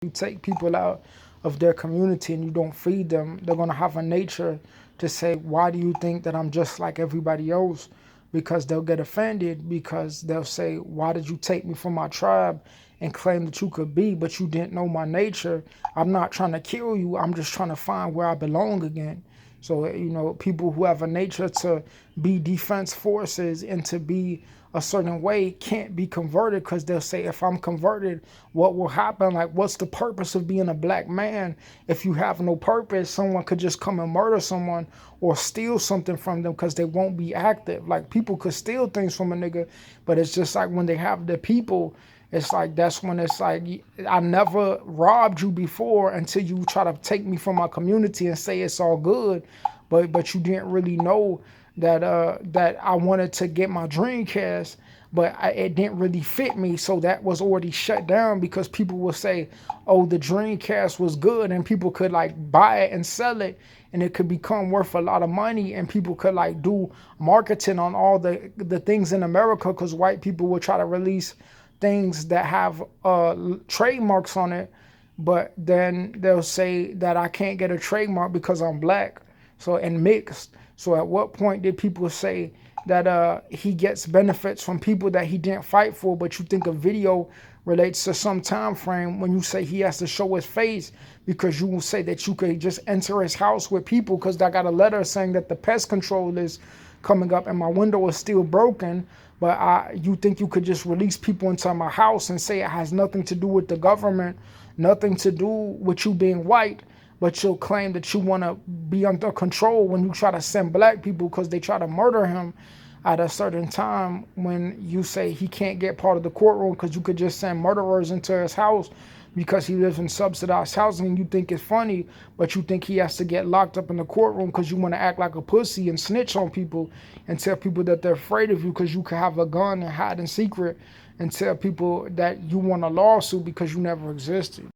You take people out of their community and you don't feed them, they're going to have a nature to say, why do you think that I'm just like everybody else? Because they'll get offended, because they'll say, why did you take me from my tribe and claim that you could be, but you didn't know my nature? I'm not trying to kill you. I'm just trying to find where I belong again. So, people who have a nature to be defense forces and to be a certain way can't be converted, because they'll say, if I'm converted, what will happen? Like, what's the purpose of being a black man? If you have no purpose, someone could just come and murder someone or steal something from them because they won't be active. Like, people could steal things from a nigga, but it's just like when they have the people, it's like, that's when it's like, I never robbed you before until you try to take me from my community and say it's all good. But you didn't really know that that I wanted to get my Dreamcast, but it didn't really fit me. So that was already shut down, because people will say, oh, the Dreamcast was good, and people could like buy it and sell it, and it could become worth a lot of money, and people could like do marketing on all the things in America, because white people will try to release things that have trademarks on it, but then they'll say that I can't get a trademark because I'm black, so, and mixed. So at what point did people say that he gets benefits from people that he didn't fight for? But you think a video relates to some time frame when you say he has to show his face, because you will say that you could just enter his house with people, because I got a letter saying that the pest control is coming up and my window is still broken. But you think you could just release people into my house and say it has nothing to do with the government, nothing to do with you being white, but you'll claim that you want to be under control when you try to send black people because they try to murder him at a certain time, when you say he can't get part of the courtroom because you could just send murderers into his house because he lives in subsidized housing, and you think it's funny, but you think he has to get locked up in the courtroom because you want to act like a pussy and snitch on people and tell people that they're afraid of you because you could have a gun and hide in secret, and tell people that you want a lawsuit because you never existed.